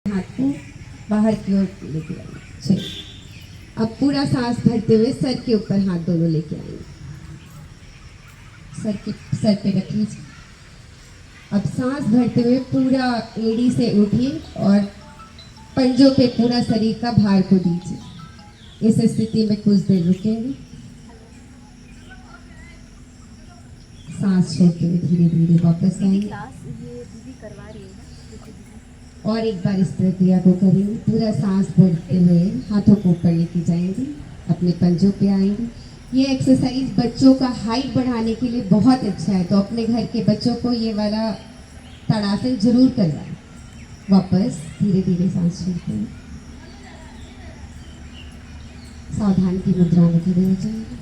हाथ को बाहर की ओर लेके आएंगे। चलिए, अब पूरा सांस भरते हुए सर के ऊपर हाथ दोनों लेके आएंगे। सर पे रख लीजिए। अब सांस भरते हुए पूरा एड़ी से उठिए और पंजों पे पूरा शरीर का भार को दीजिए। इस स्थिति में कुछ देर रुकेंगे। सांस छोड़ते हुए धीरे धीरे वापस आएंगे और एक बार इस प्रक्रिया को करेंगे। पूरा सांस भरते हुए हाथों को ऊपर लेके जाएंगे, अपने पंजों पे आएंगे। ये एक्सरसाइज बच्चों का हाइट बढ़ाने के लिए बहुत अच्छा है, तो अपने घर के बच्चों को ये वाला ताड़ासन जरूर करवाएं। वापस धीरे धीरे सांस छोड़ते हैं, सावधान की मुद्रा में खड़े हो जाएंगे।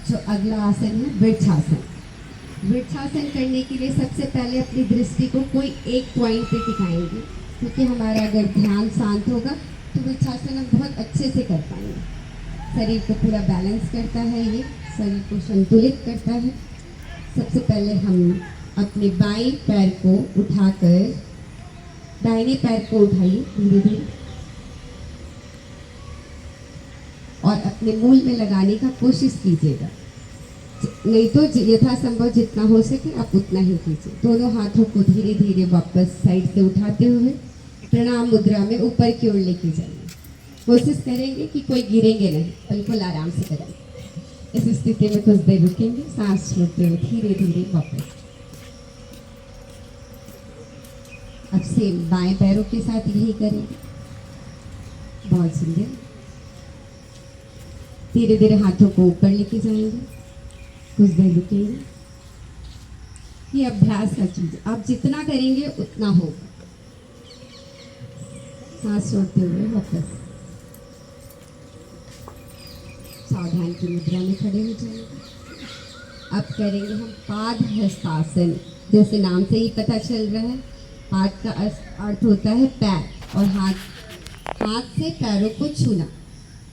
जो अगला आसन है वृक्षासन। वृक्षासन करने के लिए सबसे पहले अपनी दृष्टि को कोई एक पॉइंट पे टिकाएंगे, क्योंकि हमारा अगर ध्यान शांत होगा तो वृक्षासन हम बहुत अच्छे से कर पाएंगे। शरीर को पूरा बैलेंस करता है, ये शरीर को संतुलित करता है। सबसे पहले हम अपने बाएं पैर को उठाकर दाहिने पैर को उठाइए धीरे धीरे और अपने मूल में लगाने का कोशिश कीजिएगा। नहीं तो यथासंभव जितना हो सके आप उतना ही कीजिए। दोनों हाथों को धीरे धीरे वापस साइड से उठाते हुए प्रणाम मुद्रा में ऊपर की ओर लेके जाएंगे। कोशिश करेंगे कि कोई गिरेंगे नहीं, बिल्कुल आराम से करेंगे। इस स्थिति में कुछ देर रुकेंगे, सांस छोड़ते हुए धीरे धीरे वापस। अब सेम बाएं पैरों के साथ यही करेंगे। बहुत सुंदर। धीरे धीरे हाथों को ऊपर लेके जाएंगे, कुछ देर रुकेंगे। ये अभ्यास का चीज, आप जितना करेंगे उतना होगा। सांस छोड़ते हुए वापस सावधान की मुद्रा में खड़े हो जाएंगे। अब करेंगे हम पाद हस्तासन। जैसे नाम से ही पता चल रहा है, पाद का अर्थ होता है पैर, और हाथ से पैरों को छूना।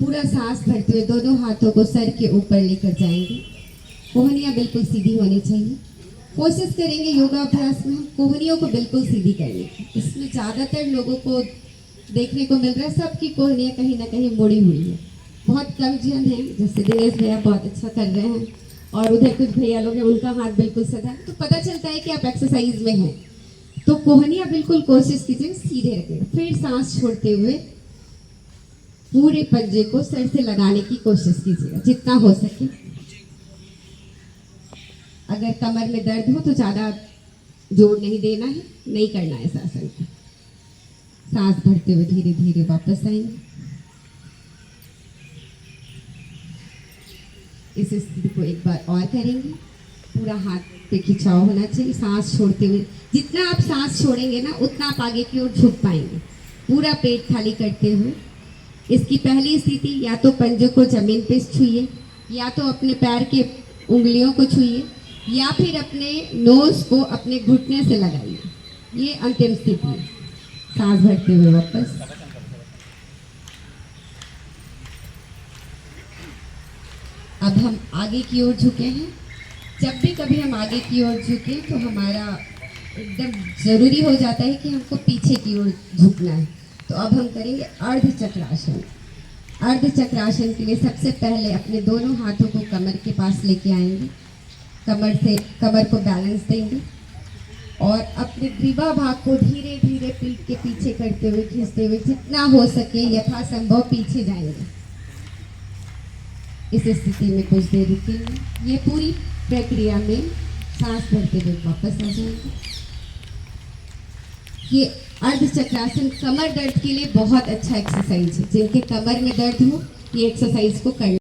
पूरा सांस भरते हुए दोनों हाथों को सर के ऊपर लेकर जाएंगे। कोहनियाँ बिल्कुल सीधी होनी चाहिए। कोशिश करेंगे योगाभ्यास में हम कोहनियों को बिल्कुल सीधी करने की। इसमें ज़्यादातर लोगों को देखने को मिल रहा है सबकी कोहनियाँ कहीं ना कहीं मुड़ी हुई है। बहुत कम जन हैं, जैसे दिनेश भैया बहुत अच्छा कर रहे हैं और उधर कुछ भैया लोग हैं उनका हाथ बिल्कुल सदा, तो पता चलता है कि आप एक्सरसाइज में हैं। तो कोहनियाँ बिल्कुल कोशिश कीजिए सीधे रखें। फिर सांस छोड़ते हुए पूरे पंजे को सर से लगाने की कोशिश कीजिएगा जितना हो सके। अगर कमर में दर्द हो तो ज़्यादा जोर नहीं देना है, नहीं करना है इस आसन को। सांस भरते हुए धीरे धीरे वापस आएंगे। इस स्थिति को एक बार और करेंगे। पूरा हाथ पे खिंचाव होना चाहिए। सांस छोड़ते हुए जितना आप सांस छोड़ेंगे ना उतना आप आगे की ओर झुक पाएंगे। पूरा पेट खाली करते हुए इसकी पहली स्थिति, या तो पंजे को जमीन पे छूइए, या तो अपने पैर के उंगलियों को छूइए, या फिर अपने नोज को अपने घुटने से लगाइए। ये अंतिम स्थिति है। सांस भरते हुए वापस। अब हम आगे की ओर झुके हैं। जब भी कभी हम आगे की ओर झुके तो हमारा एकदम जरूरी हो जाता है कि हमको पीछे की ओर झुकना है। तो अब हम करेंगे अर्ध चक्रासन। अर्ध चक्रासन के लिए सबसे पहले अपने दोनों हाथों को कमर के पास लेके आएंगे। कमर को बैलेंस देंगे और अपने ग्रीवा भाग को धीरे धीरे पीठ के पीछे करते हुए खींचते हुए जितना हो सके यथासंभव पीछे जाएंगे। इस स्थिति में कुछ देर रुकेंगे। ये पूरी प्रक्रिया में सांस भरते हुए वापस आ जाएंगे। ये अर्ध चक्रासन कमर दर्द के लिए बहुत अच्छा एक्सरसाइज है। जिनके कमर में दर्द हो ये एक्सरसाइज को करना